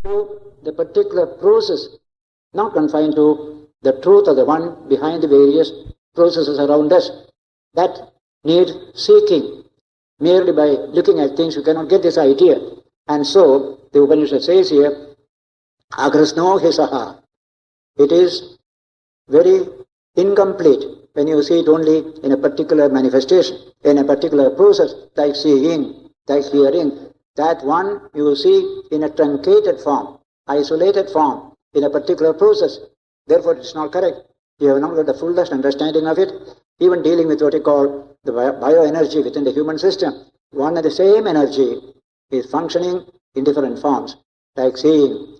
to the particular process, not confined to the truth of the one behind the various processes around us. That needs seeking. Merely by looking at things, you cannot get this idea. And so, the Upanishad says here, agrasno hisaha. It is very incomplete when you see it only in a particular manifestation, in a particular process, like seeing, like hearing. That one you see in a truncated form, isolated form, in a particular process. Therefore, it is not correct. You have not got the fullest understanding of it. Even dealing with what you call the bioenergy within the human system, one and the same energy is functioning in different forms, like seeing,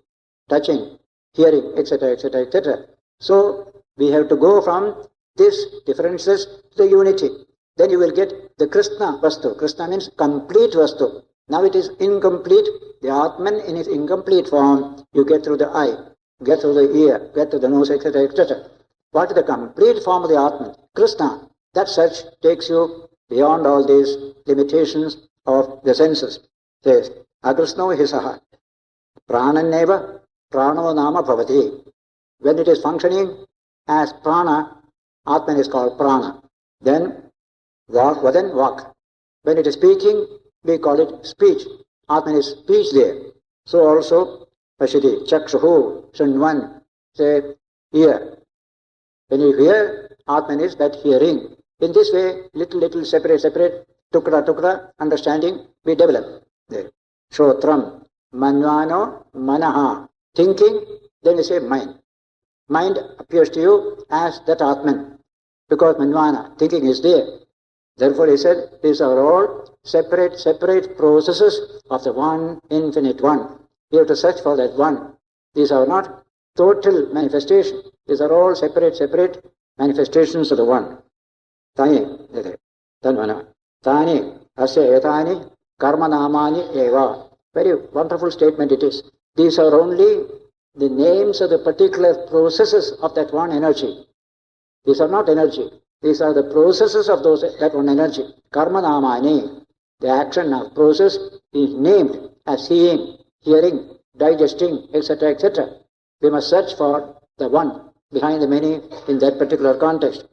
touching, hearing, etc., etc., etc. So, we have to go from these differences to the unity. Then you will get the Krishna Vastu. Krishna means complete Vastu. Now it is incomplete. The Atman in its incomplete form, you get through the eye, get through the ear, get through the nose, etc., etc. What is the complete form of the Atman? Krishna. That such takes you beyond all these limitations of the senses. Says, agrasno hisaha. Prananeva prano nama bhavati. When it is functioning as prana, Atman is called prana. Then walk. When it is speaking, we call it speech. Atman is speech there. So also, Pashiti, Chakshuhu, Shunvan, say, ear. When you hear, Atman is that hearing. In this way, little, separate, tukra, understanding, we develop there. Shotram, manvano, manaha. Thinking, then we say mind. Mind appears to you as that Atman, because manvana, thinking is there. Therefore, he said, these are all separate processes of the one infinite one. We have to search for that one. These are not total manifestation. These are all separate manifestations of the one. Tani, tanvana. Tani, asya etani, karma namani eva. Very wonderful statement it is. These are only the names of the particular processes of that one energy. These are not energy. These are the processes of that one energy. Karma namani. The action of process is named as seeing, hearing, digesting, etc., etc. We must search for the one behind the many in that particular context.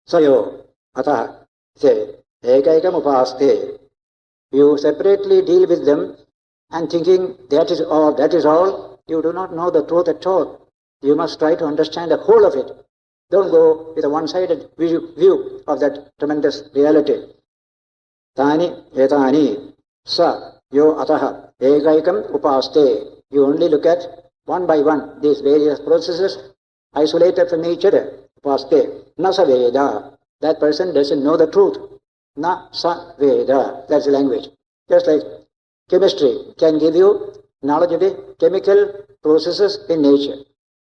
Sayo, ataha, say, ekaikam upaste. You separately deal with them and thinking that is all, you do not know the truth at all. You must try to understand the whole of it. Don't go with a one-sided view of that tremendous reality. Tani, etani, sa, yo ataha, ekaikam upaste. You only look at one by one these various processes isolated from each other. Upaste, na sa veda. That person doesn't know the truth. Na sa veda. That's the language. Just like chemistry can give you knowledge of the chemical processes in nature.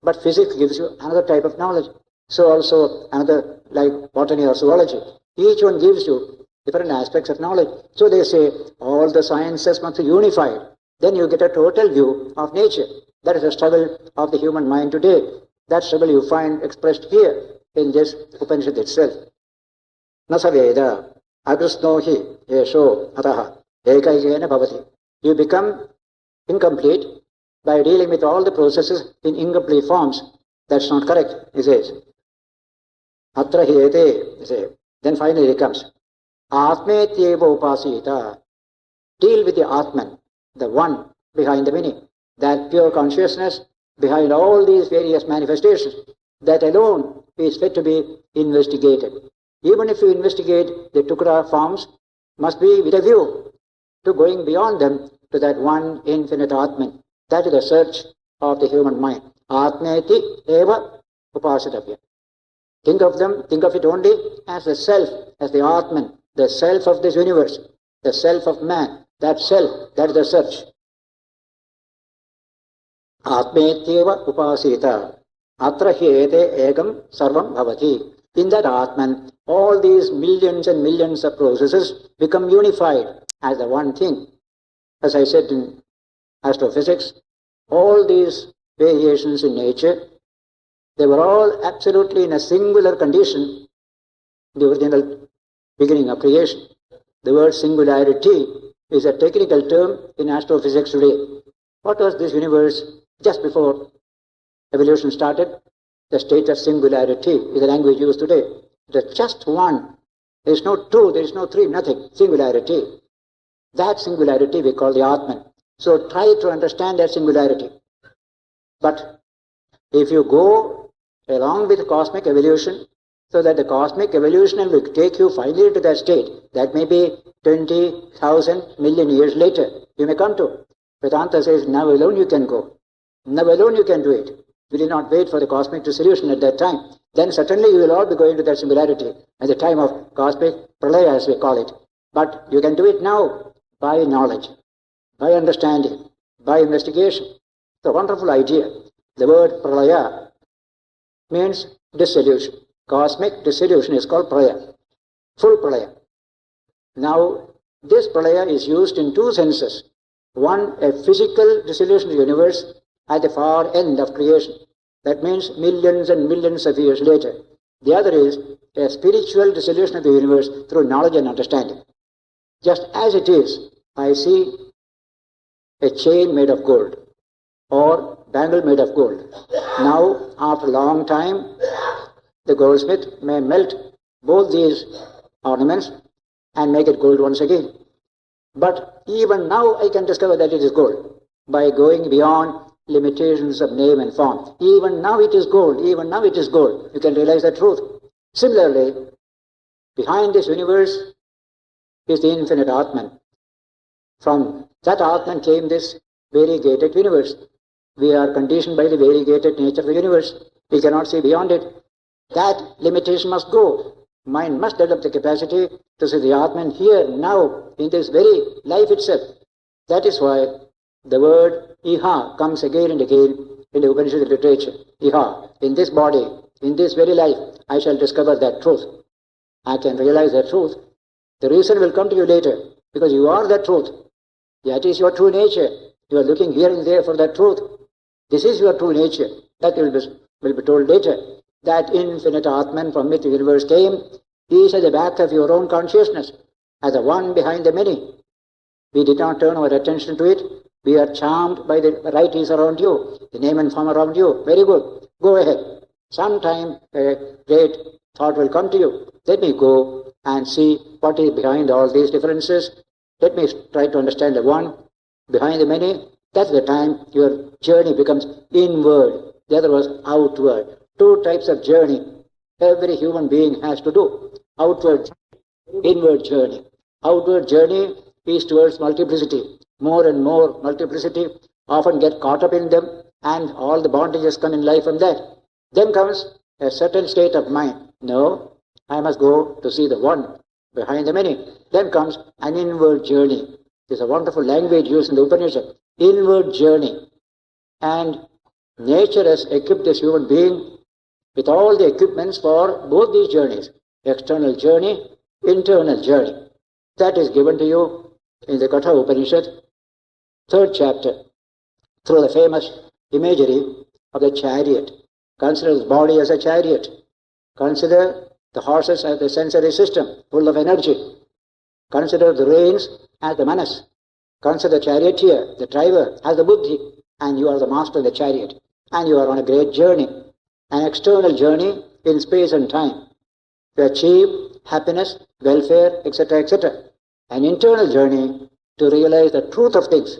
But physics gives you another type of knowledge. So also another, like botany or zoology. Each one gives you different aspects of knowledge. So they say all the sciences must be unified. Then you get a total view of nature. That is the struggle of the human mind today. That struggle you find expressed here in this Upanishad itself. Nasaveda agrasnohi yesho ataha ekaikena bhavati. You become incomplete by dealing with all the processes in incomplete forms. That's not correct, he says. Atra hiyete, he says. Then finally it comes. Atmetyeva upasita. Deal with the Atman, the one behind the many. That pure consciousness behind all these various manifestations. That alone is fit to be investigated. Even if you investigate the tukra forms, must be with a view to going beyond them to that one infinite Atman. That is the search of the human mind. Atmeti eva upasitavya. Think of it only as the self, as the Atman, the self of this universe, the self of man. That self, that is the search. Atmetyeva upasita. Atra hyete ekam sarvam bhavati. In that Atman, all these millions and millions of processes become unified as the one thing. As I said in astrophysics, all these variations in nature, they were all absolutely in a singular condition in the original beginning of creation. The word singularity is a technical term in astrophysics today. What was this universe just before evolution started? The state of singularity is the language used today. There's just one. There is no two, there is no three, nothing. Singularity. That singularity we call the Atman. So try to understand that singularity. But if you go along with cosmic evolution, so that the cosmic evolution will take you finally to that state, that may be 20,000 million years later, you may come to. Vedanta says, now alone you can go. Now alone you can do it. You did not wait for the cosmic dissolution at that time. Then certainly you will all be going to that singularity at the time of cosmic pralaya, as we call it. But you can do it now by knowledge, by understanding, by investigation. It's a wonderful idea. The word pralaya means dissolution. Cosmic dissolution is called pralaya, full pralaya. Now, this pralaya is used in two senses. One, a physical dissolution of the universe at the far end of creation. That means millions and millions of years later. The other is a spiritual dissolution of the universe through knowledge and understanding. Just as it is, I see a chain made of gold or bangle made of gold. Now, after a long time, the goldsmith may melt both these ornaments and make it gold once again. But even now I can discover that it is gold by going beyond limitations of name and form. Even now it is gold, even now it is gold. You can realize the truth. Similarly, behind this universe is the infinite Atman. From that Atman came this variegated universe. We are conditioned by the variegated nature of the universe. We cannot see beyond it. That limitation must go. Mind must develop the capacity to see the Atman here, now, in this very life itself. That is why the word iha comes again and again in the Upanishad literature. Iha, in this body, in this very life, I shall discover that truth. I can realize that truth. The reason will come to you later, because you are that truth. That is your true nature. You are looking here and there for that truth. This is your true nature. That will be told later. That infinite Atman from which the universe came is at the back of your own consciousness, as the one behind the many. We did not turn our attention to it. We are charmed by the varieties around you, the name and form around you. Very good. Go ahead. Sometime a great thought will come to you. Let me go and see what is behind all these differences. Let me try to understand the one behind the many. That's the time your journey becomes inward. The other was outward. Two types of journey every human being has to do. Outward, inward journey. Outward journey is towards multiplicity. More and more multiplicity, often get caught up in them, and all the bondages come in life from that. Then comes a certain state of mind. No, I must go to see the one behind the many. Then comes an inward journey. There's a wonderful language used in the Upanishad. Inward journey. And nature has equipped this human being with all the equipments for both these journeys. External journey, internal journey. That is given to you in the Katha Upanishad, 3rd chapter, through the famous imagery of the chariot. Consider the body as a chariot. Consider the horses as the sensory system, full of energy. Consider the reins as the manas. Consider the charioteer, the driver, as the buddhi, and you are the master of the chariot. And you are on a great journey, an external journey in space and time, to achieve happiness, welfare, etc., etc. An internal journey to realize the truth of things.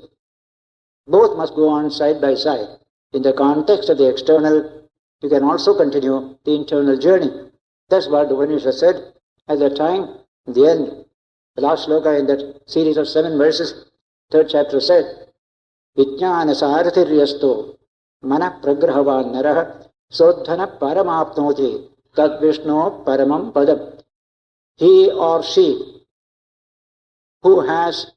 Both must go on side by side. In the context of the external, you can also continue the internal journey. That's what the Upanishad said at the time, in the end. The last sloka in that series of 7 verses, 3rd chapter said, Vijnana sarathiryasto mana pragrahavan naraha sodhana paramapnoti tad vishno paramam padam. He or she who has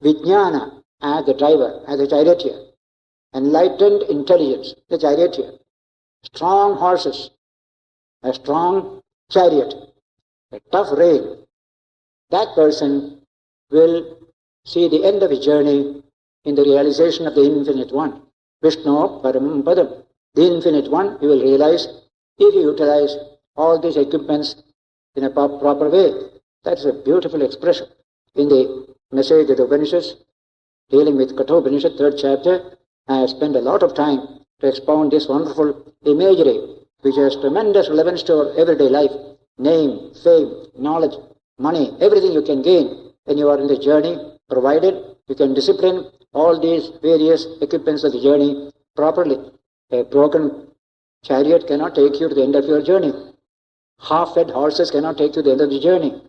Vijnana as the driver, as the charioteer, enlightened intelligence, the charioteer, strong horses, a strong chariot, a tough rein, that person will see the end of his journey in the realization of the Infinite One. Vishnu Paramam Padam. The Infinite One you will realize if you utilize all these equipments in a proper way. That's a beautiful expression in the message of the Upanishads, dealing with Katha Upanishad, 3rd chapter. I have spent a lot of time to expound this wonderful imagery, which has tremendous relevance to our everyday life. Name, fame, knowledge, money, everything you can gain when you are in the journey, provided you can discipline all these various equipments of the journey properly. A broken chariot cannot take you to the end of your journey. Half-fed horses cannot take you to the end of the journey.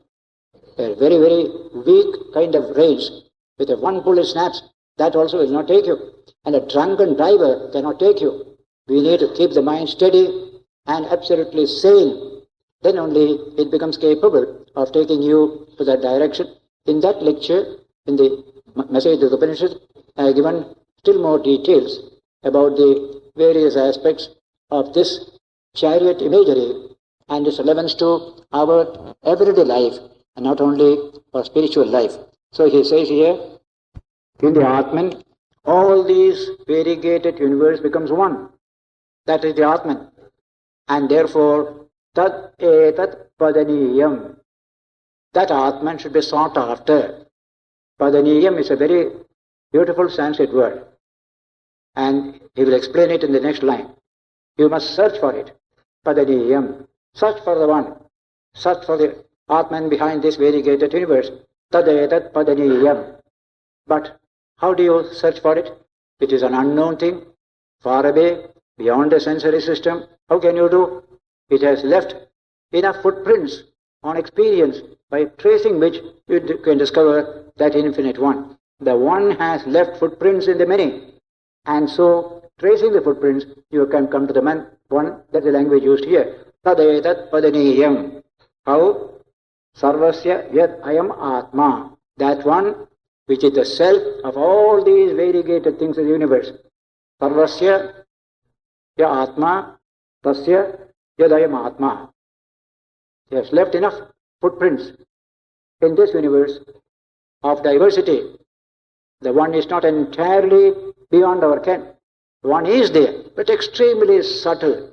A very, very weak kind of reins with a one pull it snaps, that also will not take you. And a drunken driver cannot take you. We need to keep the mind steady and absolutely sane. Then only it becomes capable of taking you to that direction. In that lecture, in the message of the Upanishad, I have given still more details about the various aspects of this chariot imagery and its relevance to our everyday life, and not only for spiritual life. So he says here, in the Atman, all these variegated universe becomes one. That is the Atman. And therefore, tat etat padaniyam. That Atman should be sought after. Padaniyam is a very beautiful Sanskrit word. And he will explain it in the next line. You must search for it. Padaniyam. Search for the one. Search for the Atman behind this variegated universe. Tadetat padaniyam. But how do you search for it? It is an unknown thing, far away, beyond the sensory system. How can you do? It has left enough footprints on experience by tracing which you can discover that infinite one. The one has left footprints in the many. And so, tracing the footprints, you can come to the one. That's the language used here. Tadetat padaniyam. How? Sarvasya yad ayam atma. That one which is the self of all these variegated things of the universe. Sarvasya ya atma tasya yad ayam atma. He has left enough footprints in this universe of diversity. The one is not entirely beyond our ken. The one is there, but extremely subtle.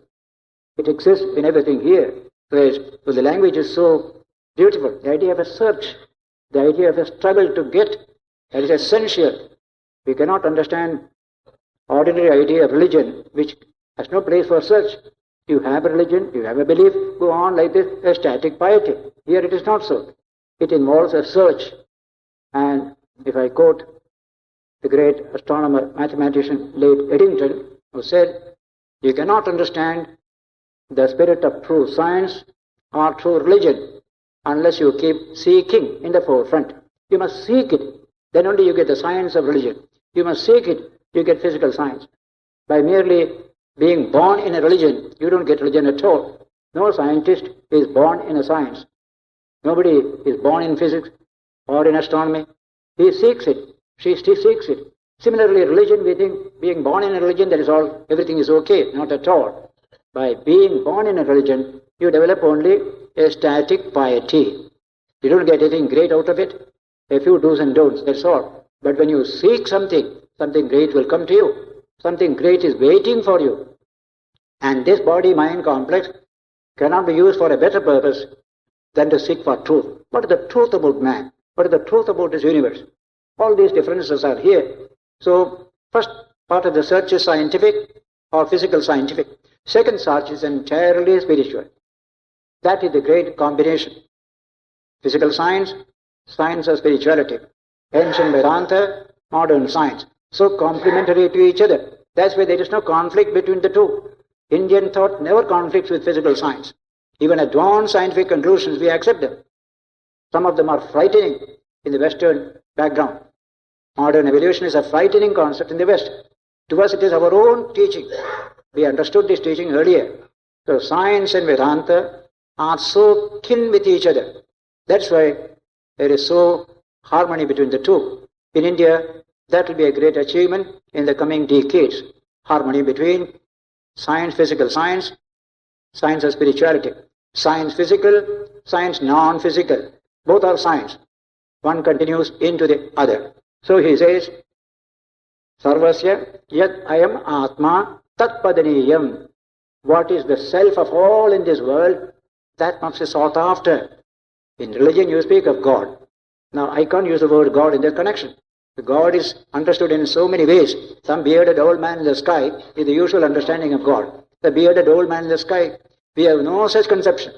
It exists in everything here. So the language is so beautiful. The idea of a search, the idea of a struggle to get, that is essential. We cannot understand ordinary idea of religion, which has no place for search. You have a religion, you have a belief, go on like this, a static piety. Here it is not so. It involves a search. And if I quote the great astronomer, mathematician, late Eddington, who said, you cannot understand the spirit of true science or true religion unless you keep seeking in the forefront. You must seek it. Then only you get the science of religion. You must seek it, you get physical science. By merely being born in a religion, you don't get religion at all. No scientist is born in a science. Nobody is born in physics or in astronomy. He seeks it. She seeks it. Similarly, religion, we think being born in a religion, that is all, everything is okay. Not at all. By being born in a religion, you develop only a static piety. You don't get anything great out of it. A few do's and don'ts, that's all. But when you seek something, something great will come to you. Something great is waiting for you. And this body-mind complex cannot be used for a better purpose than to seek for truth. What is the truth about man? What is the truth about this universe? All these differences are here. So, first part of the search is scientific or physical scientific. Second search is entirely spiritual. That is the great combination. Physical science, science of spirituality. Ancient Vedanta, modern science. So complementary to each other. That's why there is no conflict between the two. Indian thought never conflicts with physical science. Even advanced scientific conclusions, we accept them. Some of them are frightening in the Western background. Modern evolution is a frightening concept in the West. To us it is our own teaching. We understood this teaching earlier. So science and Vedanta are so kin with each other. That's why there is so harmony between the two. In India, that will be a great achievement in the coming decades. Harmony between science, physical science, science of spirituality. Science physical, science non-physical. Both are science. One continues into the other. So he says, Sarvasya yad ayam atma tat padaniyam. What is the self of all in this world? That must be sought after. In religion you speak of God. Now I can't use the word God in that connection. God is understood in so many ways. Some bearded old man in the sky is the usual understanding of God. The bearded old man in the sky. We have no such conception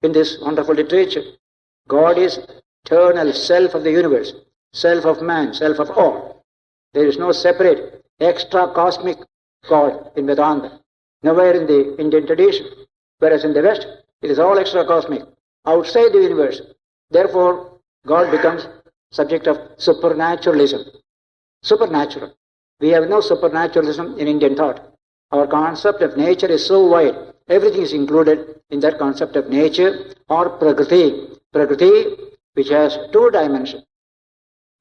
in this wonderful literature. God is eternal self of the universe, self of man, self of all. There is no separate, extra cosmic God in Vedanta. Nowhere in the Indian tradition. Whereas in the West, it is all extra cosmic, outside the universe. Therefore, God becomes subject of supernaturalism. Supernatural. We have no supernaturalism in Indian thought. Our concept of nature is so wide. Everything is included in that concept of nature or Prakriti. Prakriti, which has two dimensions.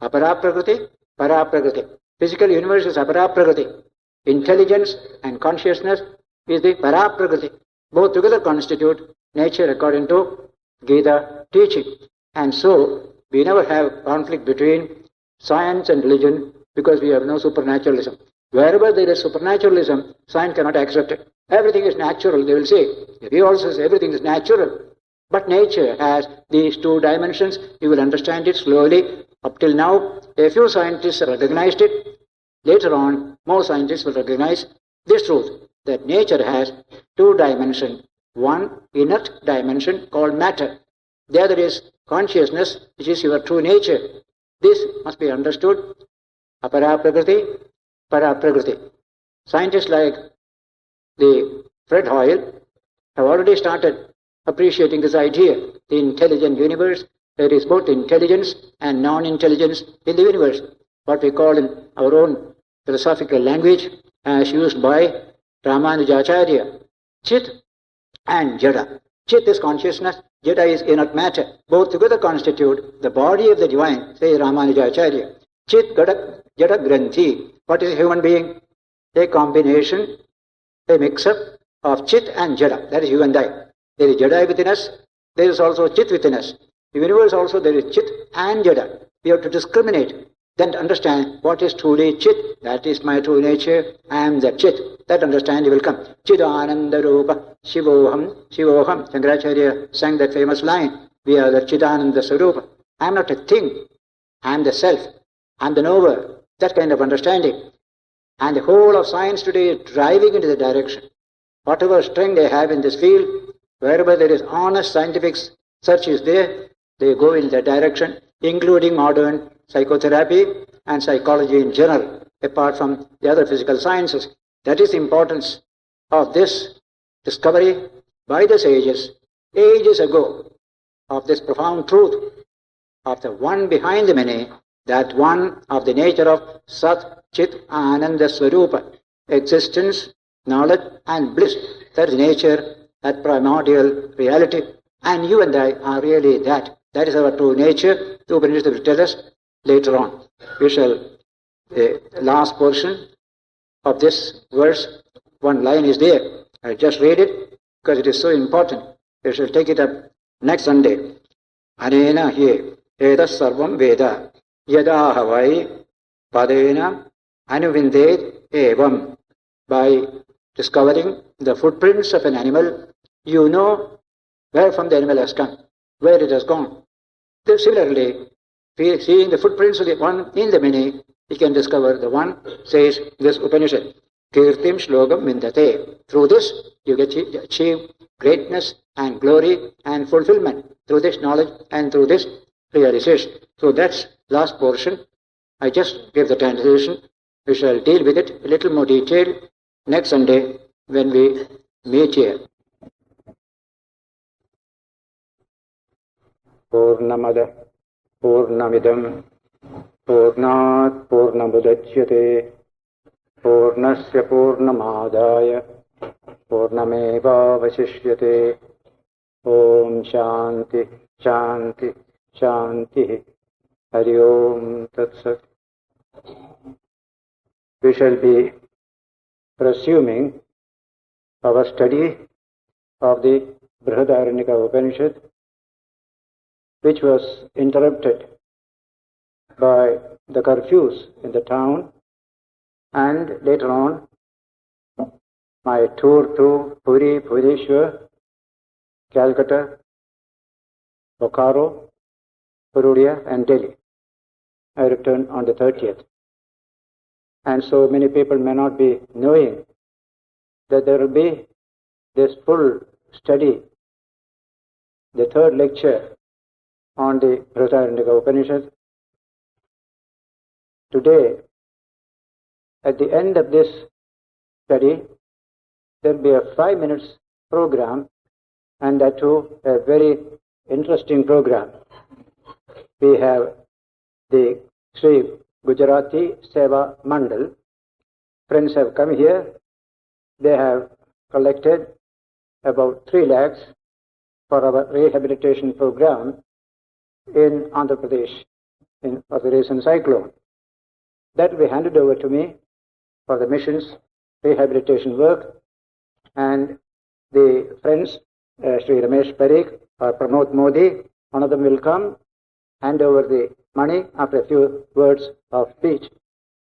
Apara Prakriti, Para Prakriti. Physical universe is Apara Prakriti. Intelligence and consciousness is the Para Prakriti. Both together constitute nature according to Gita teaching. And so, we never have conflict between science and religion because we have no supernaturalism. Wherever there is supernaturalism, science cannot accept it. Everything is natural, they will say. We also say everything is natural. But nature has these two dimensions. You will understand it slowly. Up till now, a few scientists recognized it. Later on, more scientists will recognize this truth, that nature has two dimensions. One inert dimension called matter. The other is consciousness, which is your true nature. This must be understood. Apara Prakriti, Para Prakriti. Scientists like the Fred Hoyle have already started appreciating this idea. The intelligent universe, there is both intelligence and non-intelligence in the universe. What we call in our own philosophical language, as used by Ramanujacharya, Chit and Jada. Chit is consciousness, Jada is inert matter. Both together constitute the body of the divine, says Ramanujacharya. Chit, Jada Granthi. What is a human being? A combination, a mix-up of Chit and Jada. That is you and I. There is Jada within us. There is also Chit within us. In the universe also there is Chit and Jada. We have to discriminate. Then to understand what is truly Chit. That is my true nature. I am the Chit. That understanding will come. Chidananda Rupa Shivoham Shivoham. Shankaracharya sang that famous line. We are the Chidananda Sarupa. I am not a thing. I am the self. I am the knower. That kind of understanding. And the whole of science today is driving into the direction. Whatever strength they have in this field, wherever there is honest scientific search is there, they go in that direction, including modern psychotherapy and psychology in general, apart from the other physical sciences. That is the importance of this discovery by the sages, ages ago, of this profound truth of the one behind the many, that one of the nature of Sat Chit Ananda Swarupa, existence, knowledge and bliss. That is nature, that primordial reality. And you and I are really that. That is our true nature. The Upanishad will tell us later on. We shall, the last portion of this verse, one line is there. I just read it because it is so important. We shall take it up next Sunday. Anena hi edas sarvam veda yada havai padena anuvindet evam. By discovering the footprints of an animal, you know where from the animal has come, where it has gone. Similarly, seeing the footprints of the one in the many, you can discover the one, says this Upanishad. Kirtim Shlogam Vindate. Through this, you get to achieve greatness and glory and fulfillment. Through this knowledge and through this realization. So that's last portion. I just gave the translation. We shall deal with it a little more detailed next Sunday when we meet here. Purnamada Purnamidam Purnat Purnamudachyate Purnasya Purnamadaya Purnameva Vasishyate. Om Shanti Shanti Shanti. Hari Om Tat Sat. We shall be resuming our study of the Brihadaranyaka Upanishad, which was interrupted by the curfews in the town, and later on my tour to Puri, Bhubaneswar, Calcutta, Bokaro, Purulia and Delhi. I return on the 30th. And so many people may not be knowing that there will be this full study, the third lecture on the Brihadaranyaka Upanishad. Today, at the end of this study, there will be a 5 minutes program, and that too a very interesting program. We have the Sri Gujarati Seva Mandal. Friends have come here. They have collected about 3 lakhs for our rehabilitation program in Andhra Pradesh for the recent cyclone. That will be handed over to me for the missions rehabilitation work, and the friends, Sri Ramesh Parikh or Pramod Modi, one of them will come, hand over the money after a few words of speech.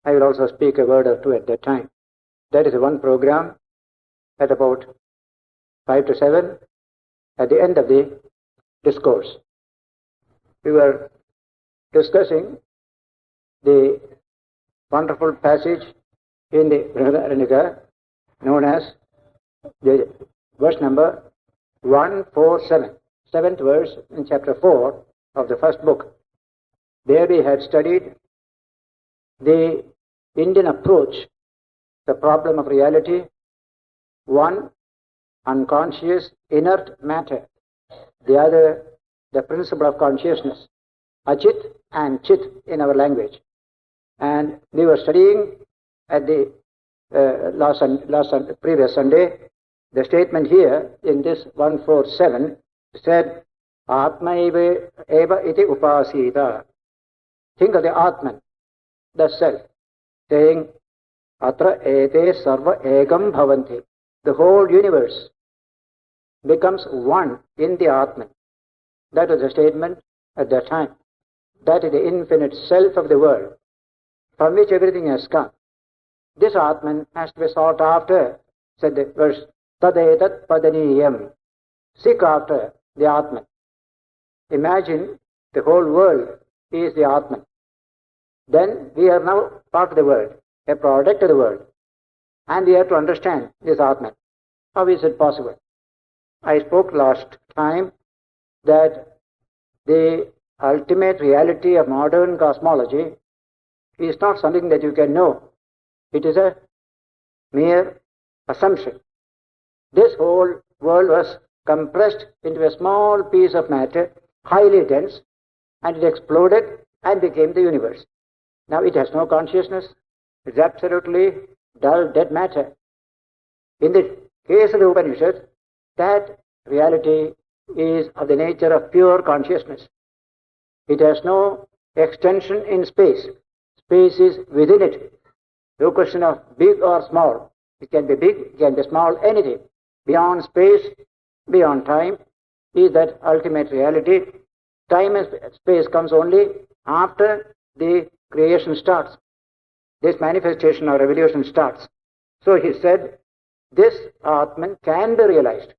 I will also speak a word or two at that time. That is one program at about 5 to 7 at the end of the discourse. We were discussing the wonderful passage in the Brihadaranyaka known as the verse number 147, 7th verse in chapter 4 of the first book. There we had studied the Indian approach, the problem of reality, one, unconscious inert matter, the other, the principle of consciousness, Achit and Chit in our language. And we were studying at the previous Sunday, the statement here in this 147 said, Atma eva iti upasita. Think of the Atman, the self, saying, Atra ete sarva ekam bhavanti. The whole universe becomes one in the Atman. That was the statement at that time. That is the infinite self of the world, from which everything has come. This Atman has to be sought after, said the verse, Tadetat padaniyam. Seek after the Atman. Imagine the whole world is the Atman. Then we are now part of the world, a product of the world. And we have to understand this Atman. How is it possible? I spoke last time that the ultimate reality of modern cosmology is not something that you can know. It is a mere assumption. This whole world was compressed into a small piece of matter, highly dense, and it exploded and became the universe. Now it has no consciousness. It's absolutely dull, dead matter. In the case of the Upanishad, that reality is of the nature of pure consciousness. It has no extension in space. Space is within it. No question of big or small. It can be big, it can be small, anything. Beyond space, beyond time, is that ultimate reality. Time and space comes only after the creation starts. This manifestation or evolution starts. So he said, this Atman can be realized,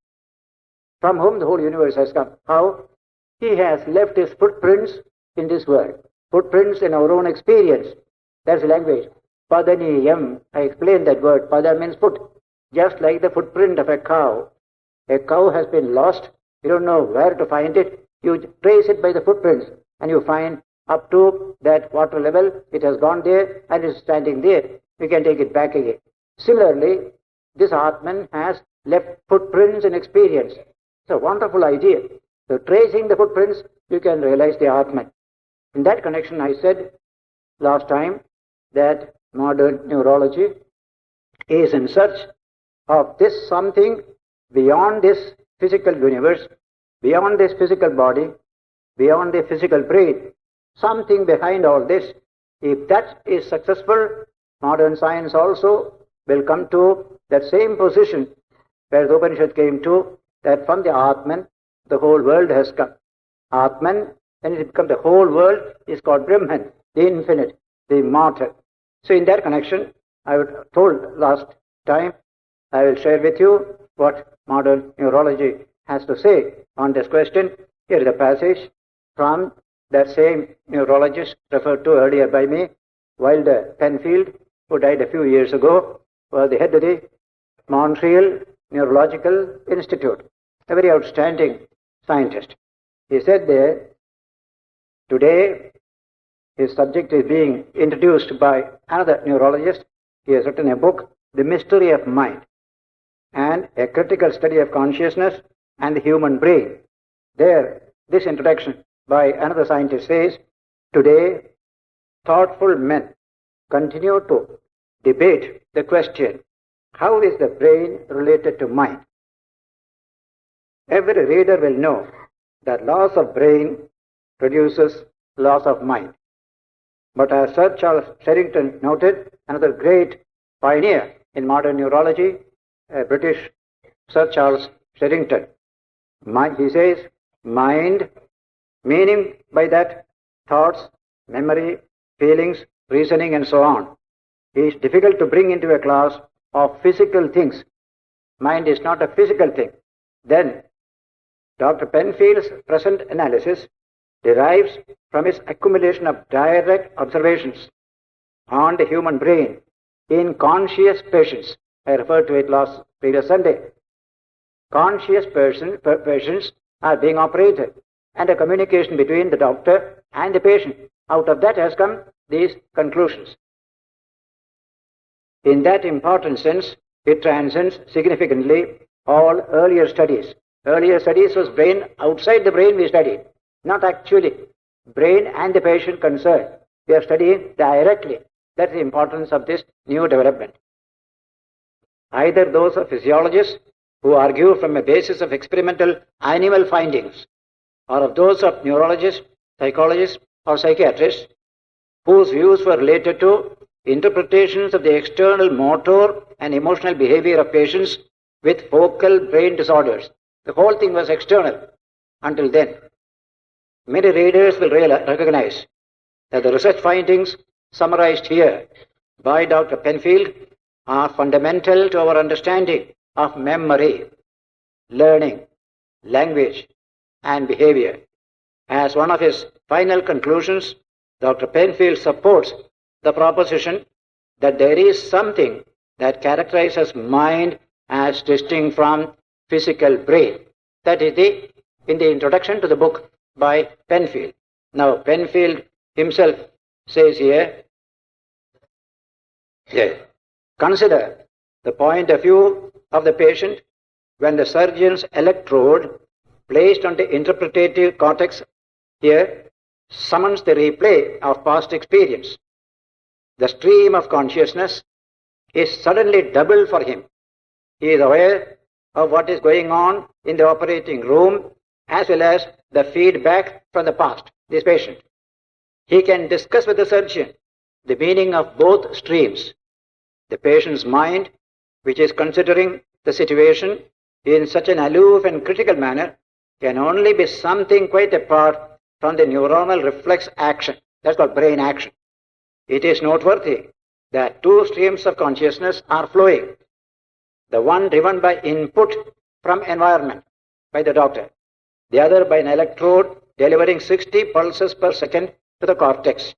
from whom the whole universe has come. How? He has left his footprints in this world, footprints in our own experience. That's the language. Padaniyam. I explained that word. Pada means foot. Just like the footprint of a cow. A cow has been lost. You don't know where to find it. You trace it by the footprints and you find up to that water level, it has gone there and is standing there. You can take it back again. Similarly, this Atman has left footprints in experience. It's a wonderful idea. So tracing the footprints, you can realize the Atman. In that connection, I said last time that modern neurology is in search of this something beyond this physical universe, beyond this physical body, beyond the physical brain, something behind all this. If that is successful, modern science also will come to that same position where the Upanishad came to, that from the Atman, the whole world has come. Atman, when it becomes the whole world, is called Brahman, the infinite, the immortal. So in that connection, I told last time, I will share with you what modern neurology has to say on this question. Here is a passage from that same neurologist referred to earlier by me, Wilder Penfield, who died a few years ago, was the head of the Montreal Neurological Institute, a very outstanding scientist. He said there, today his subject is being introduced by another neurologist. He has written a book, The Mystery of Mind, and a critical study of consciousness and the human brain. There, this introduction by another scientist says, today, thoughtful men continue to debate the question, how is the brain related to mind? Every reader will know that loss of brain produces loss of mind. But as Sir Charles Sherrington noted, another great pioneer in modern neurology, a British Sir Charles Sherrington, he says, mind, meaning by that thoughts, memory, feelings, reasoning and so on, is difficult to bring into a class of physical things. Mind is not a physical thing. Then Dr. Penfield's present analysis derives from his accumulation of direct observations on the human brain in conscious patients. I referred to it previous Sunday. Conscious patients are being operated, and a communication between the doctor and the patient. Out of that has come these conclusions. In that important sense, it transcends significantly all earlier studies. Earlier studies was brain, outside the brain we studied, not actually brain and the patient concerned. We are studying directly. That's the importance of this new development. Either those of physiologists who argue from a basis of experimental animal findings, or of those of neurologists, psychologists, or psychiatrists, whose views were related to interpretations of the external motor and emotional behavior of patients with focal brain disorders. The whole thing was external until then. Many readers will recognize that the research findings summarized here by Dr. Penfield are fundamental to our understanding of memory, learning, language, and behavior. As one of his final conclusions, Dr. Penfield supports the proposition that there is something that characterizes mind as distinct from physical brain. That is in the introduction to the book by Penfield. Now, Penfield himself says here, consider the point of view of the patient when the surgeon's electrode placed on the interpretative cortex here summons the replay of past experience. The stream of consciousness is suddenly doubled for him. He is aware of what is going on in the operating room as well as the feedback from the past, this patient. He can discuss with the surgeon the meaning of both streams. The patient's mind, which is considering the situation in such an aloof and critical manner, can only be something quite apart from the neuronal reflex action. That's called brain action. It is noteworthy that two streams of consciousness are flowing. The one driven by input from environment, by the doctor. The other by an electrode delivering 60 pulses per second to the cortex.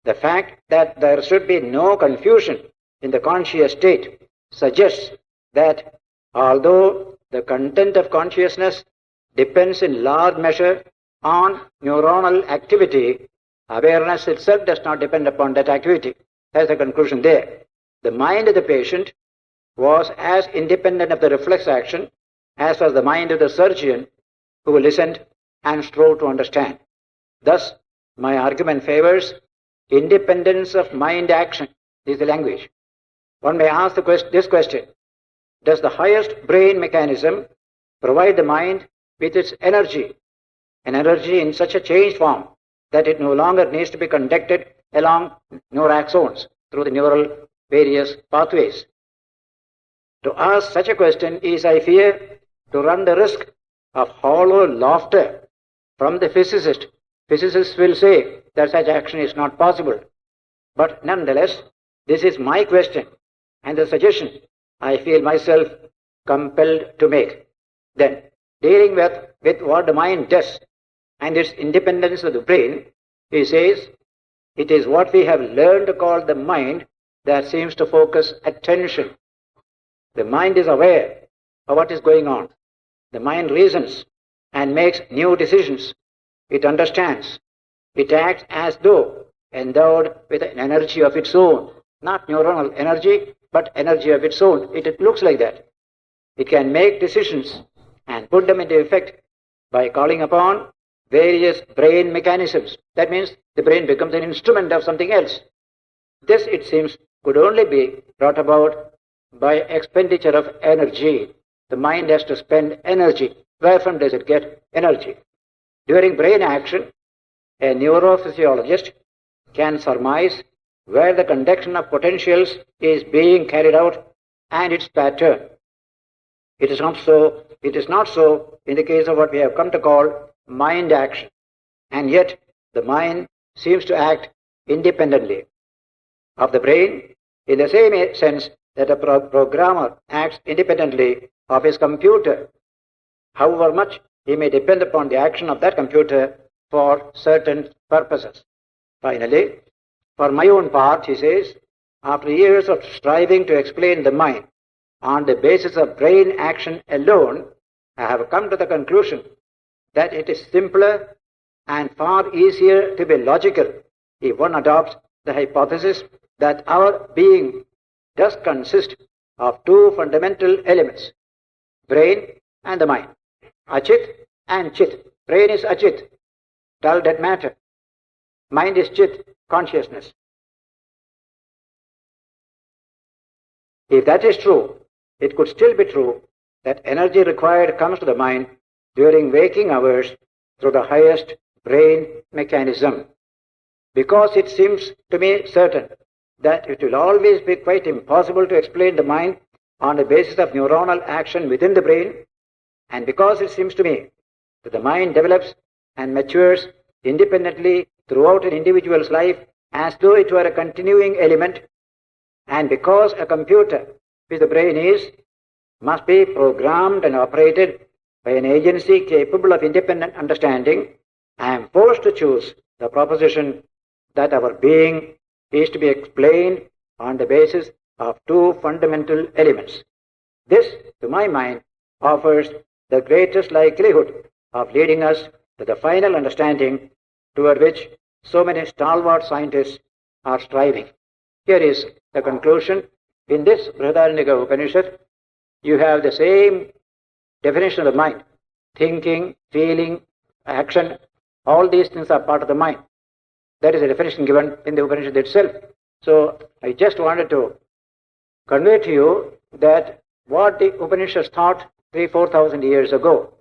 The fact that there should be no confusion in the conscious state suggests that although the content of consciousness depends in large measure on neuronal activity, awareness itself does not depend upon that activity. That's the conclusion there. The mind of the patient was as independent of the reflex action as was the mind of the surgeon who listened and strove to understand. Thus, my argument favors independence of mind action. This is the language. One may ask this question: does the highest brain mechanism provide the mind with its energy, an energy in such a changed form that it no longer needs to be conducted along neuraxons through the neural various pathways? To ask such a question is, I fear, to run the risk of hollow laughter from the physicist. Physicists will say that such action is not possible. But nonetheless, this is my question and the suggestion I feel myself compelled to make. Then, dealing with what the mind does and its independence of the brain, he says, it is what we have learned to call the mind that seems to focus attention. The mind is aware of what is going on. The mind reasons and makes new decisions. It understands. It acts as though endowed with an energy of its own. Not neuronal energy, but energy of its own. It looks like that. It can make decisions and put them into effect by calling upon various brain mechanisms. That means the brain becomes an instrument of something else. This, it seems, could only be brought about by expenditure of energy. The mind has to spend energy. Where from does it get energy? During brain action, a neurophysiologist can surmise where the conduction of potentials is being carried out and its pattern. It is not so in the case of what we have come to call mind action. And yet, the mind seems to act independently of the brain in the same sense that a programmer acts independently of his computer, however much he may depend upon the action of that computer for certain purposes. Finally, for my own part, he says, after years of striving to explain the mind on the basis of brain action alone, I have come to the conclusion that it is simpler and far easier to be logical if one adopts the hypothesis that our being does consist of two fundamental elements, brain and the mind, achit and chit. Brain is achit, dull dead matter. Mind is chit, consciousness. If that is true, it could still be true that energy required comes to the mind during waking hours through the highest brain mechanism. Because it seems to me certain that it will always be quite impossible to explain the mind on the basis of neuronal action within the brain, and because it seems to me that the mind develops and matures independently throughout an individual's life as though it were a continuing element, and because a computer, which the brain is, must be programmed and operated by an agency capable of independent understanding, I am forced to choose the proposition that our being is to be explained on the basis of two fundamental elements. This, to my mind, offers the greatest likelihood of leading us to the final understanding toward which so many stalwart scientists are striving. Here is the conclusion. In this Brihadaranyaka Upanishad, you have the same definition of the mind. Thinking, feeling, action, all these things are part of the mind. That is a definition given in the Upanishad itself. So I just wanted to convey to you that what the Upanishads taught 3,000-4,000 years ago,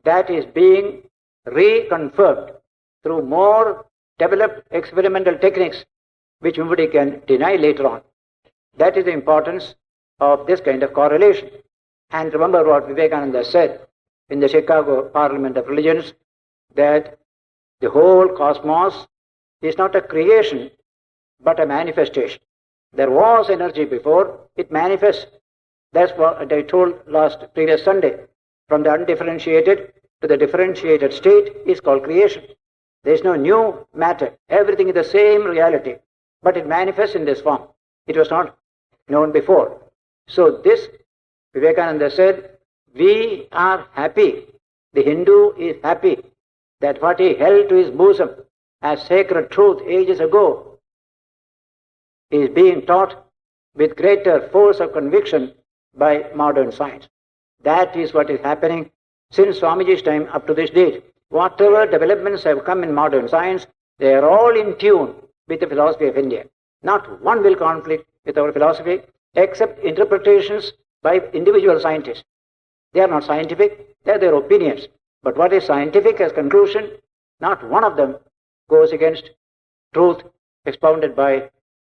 that is being reconfirmed through more developed experimental techniques which nobody can deny later on. That is the importance of this kind of correlation. And remember what Vivekananda said in the Chicago Parliament of Religions, that the whole cosmos is not a creation but a manifestation. There was energy before, it manifests. That's what I told previous Sunday. From the undifferentiated to the differentiated state is called creation. There is no new matter. Everything is the same reality, but it manifests in this form. It was not known before. So this, Vivekananda said, we are happy. The Hindu is happy that what he held to his bosom as sacred truth ages ago is being taught with greater force of conviction by modern science. That is what is happening since Swamiji's time up to this date. Whatever developments have come in modern science, they are all in tune with the philosophy of India. Not one will conflict with our philosophy except interpretations by individual scientists. They are not scientific, they are their opinions. But what is scientific as conclusion, not one of them goes against truth expounded by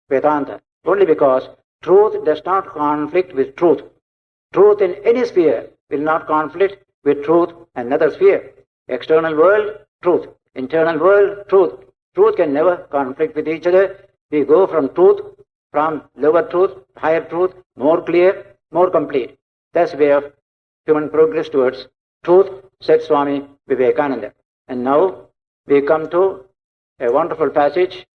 Vedanta. Only because truth does not conflict with truth. Truth in any sphere will not conflict with truth in another sphere. External world, truth. Internal world, truth. Truth can never conflict with each other. We go from truth, from lower truth, higher truth, more clear, more complete. That's the way of human progress towards truth, said Swami Vivekananda. And now we come to a wonderful passage,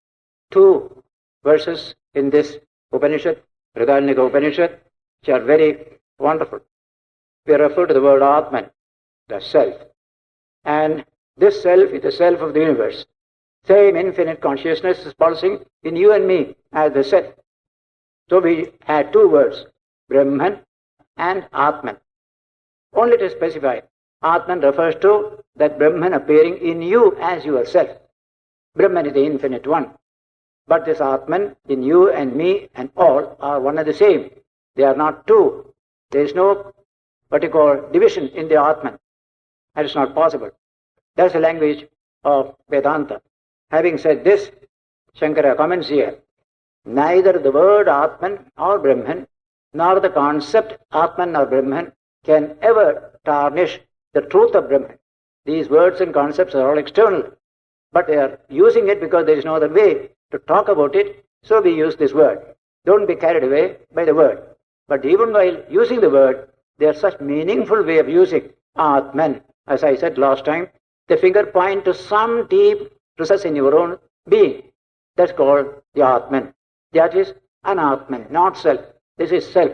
2 verses in this Upanishad, Brihadaranyaka Upanishad, which are very wonderful. We refer to the word Atman, the self. And this self is the self of the universe. Same infinite consciousness is pulsing in you and me as the self. So we had 2 words, Brahman and Atman. Only to specify, Atman refers to that Brahman appearing in you as yourself. Brahman is the infinite one. But this Atman in you and me and all are one and the same. They are not 2. There is no what you call division in the Atman. That is not possible. That's the language of Vedanta. Having said this, Shankara comments here, neither the word Atman or Brahman, nor the concept Atman or Brahman can ever tarnish the truth of Brahman. These words and concepts are all external, but they are using it because there is no other way to talk about it, so we use this word. Don't be carried away by the word. But even while using the word, there is such meaningful way of using Atman. As I said last time, the finger point to some deep recess in your own being. That's called the Atman. That is an Atman, not self. This is self.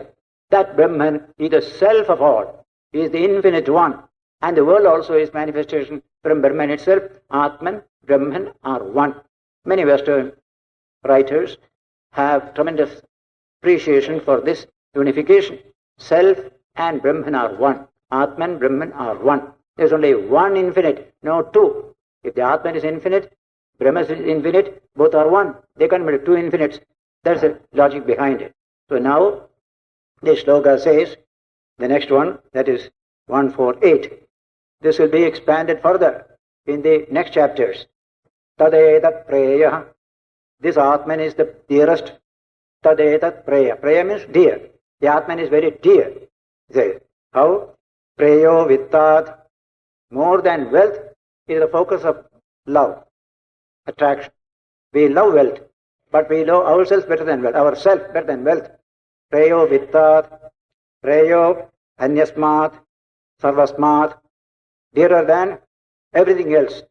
That Brahman is the self of all. He is the infinite one. And the world also is manifestation from Brahman itself. Atman, Brahman are one. Many Western writers have tremendous appreciation for this unification. Self and Brahman are one. Atman, Brahman are one. There is only one infinite, no 2. If the Atman is infinite, Brahman is infinite, both are one. They can be 2 infinites. That's the logic behind it. So now, this sloka says, the next one, that is 148. This will be expanded further in the next chapters. Tadetat preya. This Atman is the dearest. Tadetat preya. Preya means dear. The Atman is very dear. Say, how? Preyo vittat. More than wealth is the focus of love, attraction. We love wealth, but we love ourselves better than wealth, ourselves better than wealth. Preyo vittat, preyo anyasmat, sarvasmat, dearer than everything else.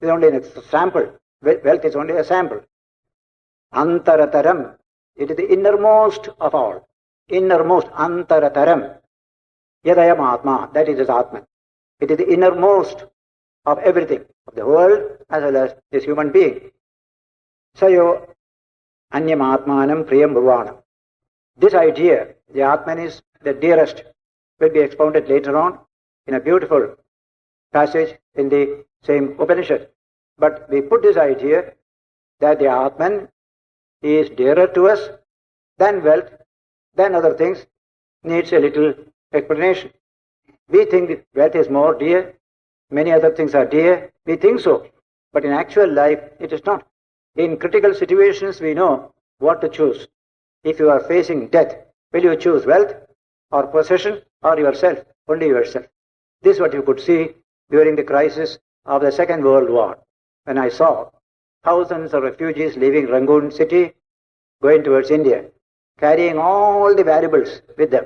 It is only a sample. Wealth is only a sample. Antarataram, it is the innermost of all. Innermost, antarataram. Yadayam atma, that is his Atman. It is the innermost of everything, of the world as well as this human being. Sayo anyam atmanam priyam bhuvanam. This idea, the Atman is the dearest, will be expounded later on in a beautiful passage in the same Upanishad. But we put this idea that the Atman is dearer to us than wealth, than other things, needs a little explanation. We think that wealth is more dear, many other things are dear, we think so. But in actual life, it is not. In critical situations, we know what to choose. If you are facing death, will you choose wealth or possession or yourself? Only yourself. This is what you could see during the crisis of the Second World War, when I saw thousands of refugees leaving Rangoon city, going towards India, carrying all the valuables with them.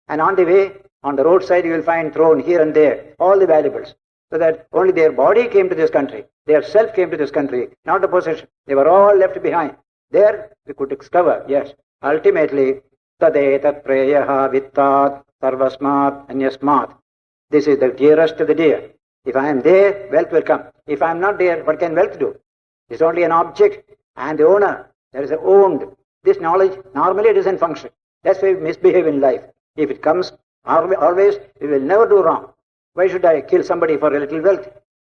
And on the way, on the roadside, you will find thrown here and there all the valuables, so that only their body came to this country, their self came to this country, not the possession. They were all left behind. There we could discover, yes, ultimately, tadetat preyaha vittat sarvasmat anyasmat. This is the dearest of the dear. If I am there, wealth will come. If I am not there, what can wealth do? It is only an object, and the owner, there is a owned. This knowledge, normally it doesn't function. That's why we misbehave in life. If it comes, always, we will never do wrong. Why should I kill somebody for a little wealth?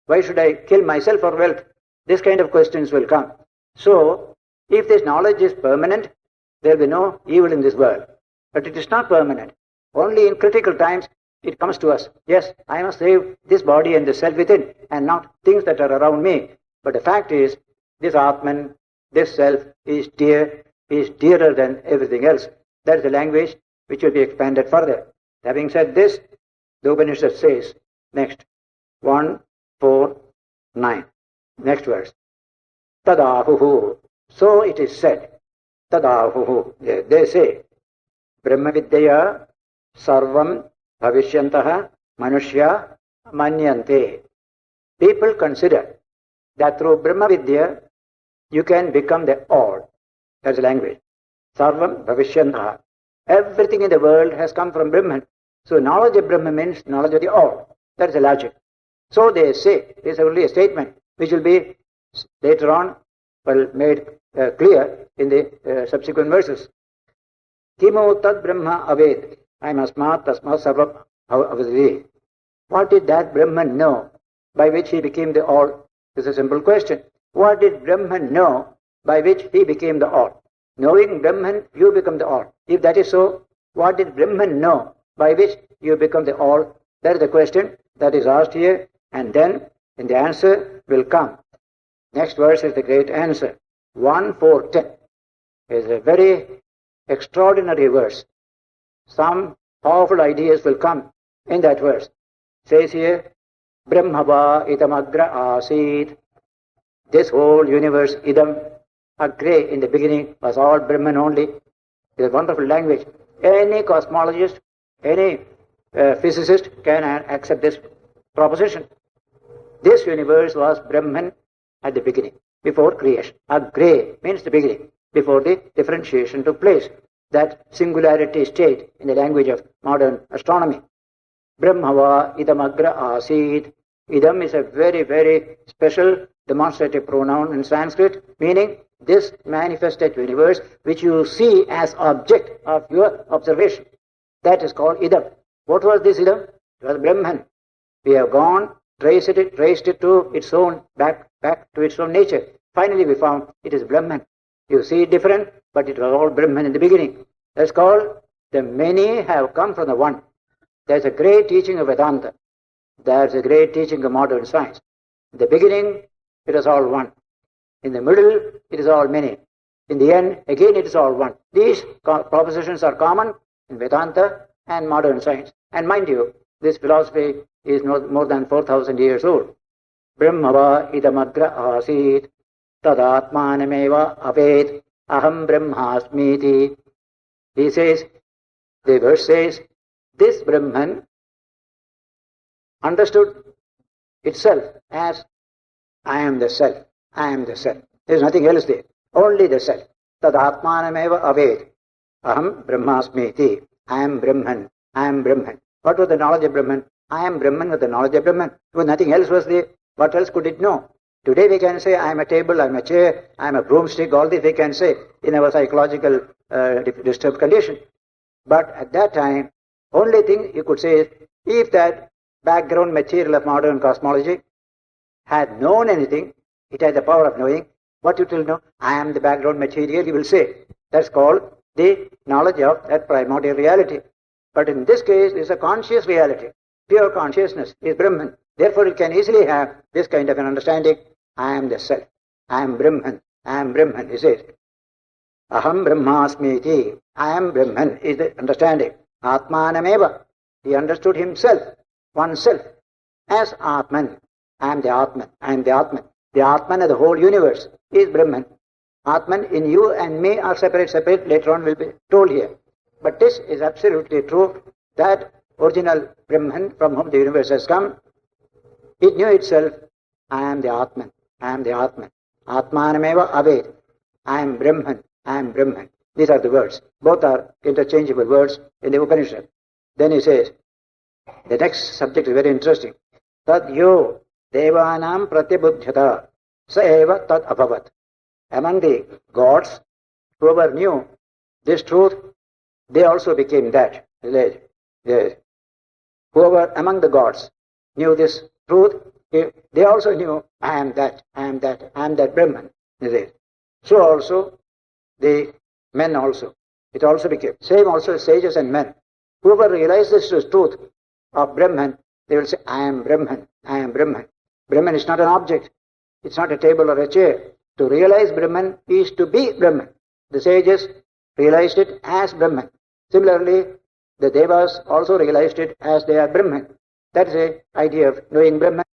Why should I kill myself for wealth? This kind of questions will come. So, if this knowledge is permanent, there will be no evil in this world. But it is not permanent. Only in critical times, it comes to us. Yes, I must save this body and the self within, and not things that are around me. But the fact is, this Atman, this self is dearer than everything else. That is the language which will be expanded further. Having said this, the Upanishad says, next, 149, next verse, Tadahuhu. So it is said, Tadahuhu. They say, Brahma Vidyaya Sarvam Bhavishyantaha Manushya Manyante. People consider that through Brahma Vidya you can become the all. That's the language. Sarvam Bhavishyantaha. Everything in the world has come from Brahman. So knowledge of Brahman means knowledge of the all. That's the logic. So they say, this is only a statement which will be later on made clear in the subsequent verses. Kimo tad Brahma aved. I am asmat tasmat sarvam avadhi. What did that Brahman know by which he became the all? This is a simple question. What did Brahman know by which he became the all? Knowing Brahman, you become the all. If that is so, what did Brahman know by which you become the all? That is the question that is asked here, and then the answer will come. Next verse is the great answer. 1:4-10 is a very extraordinary verse. Some powerful ideas will come in that verse. It says here, Brahmava idamagra asid. This whole universe, idam, agre, in the beginning was all Brahman only. It's a wonderful language. Any cosmologist, any physicist can accept this proposition. This universe was Brahman at the beginning, before creation. Agre means the beginning, before the differentiation took place. That singularity state in the language of modern astronomy. Brahmava idamagra asid. Idam is a very, very special demonstrative pronoun in Sanskrit, meaning this manifested universe which you see as object of your observation. That is called idam. What was this idam? It was Brahman. We have gone, traced it to its own, back to its own nature. Finally we found it is Brahman. You see it different, but it was all Brahman in the beginning. That's called the many have come from the one. There's a great teaching of Vedanta. There's a great teaching of modern science. In the beginning, it is all one. In the middle, it is all many. In the end, again, it is all one. These propositions are common in Vedanta and modern science. And mind you, this philosophy is more than 4,000 years old. Brahmava idamagra asid tadatmanameva aved aham brahmasmiti. He says, the verse says, this Brahman understood itself as I am the self. I am the self. There is nothing else there. Only the self. Tad atmanameva aved. Aham brahmasmiti. I am Brahman. I am Brahman. What was the knowledge of Brahman? I am Brahman with the knowledge of Brahman. Because nothing else was there. What else could it know? Today we can say I am a table, I am a chair, I am a broomstick. All this we can say in our psychological disturbed condition. But at that time, only thing you could say is, if that background material of modern cosmology had known anything, it has the power of knowing. What it will know? I am the background material, you will say. That's called the knowledge of that primordial reality. But in this case, it is a conscious reality. Pure consciousness is Brahman. Therefore, it can easily have this kind of an understanding. I am the self. I am Brahman. I am Brahman, he says. Aham brahmasmiti. I am Brahman is the understanding. Atmanameva. He understood himself, oneself, as Atman. I am the Atman. I am the Atman. The Atman of the whole universe is Brahman. Atman in you and me are separate. Later on will be told here. But this is absolutely true. That original Brahman from whom the universe has come, it knew itself, I am the Atman. I am the Atman. Atmanameva aved. I am Brahman. I am Brahman. These are the words. Both are interchangeable words in the Upanishad. Then he says, the next subject is very interesting. Tad yo devanam pratyabudhyata sa eva tad abhavat. Among the gods, whoever knew this truth, they also became that. Yes. Whoever among the gods knew this truth, they also knew, I am that, I am that, I am that Brahman. So also, the men also. It also became. Same also sages and men. Whoever realizes this truth of Brahman, they will say, I am Brahman, I am Brahman. Brahman is not an object. It's not a table or a chair. To realize Brahman is to be Brahman. The sages realized it as Brahman. Similarly, the Devas also realized it as they are Brahman. That is the idea of knowing Brahman.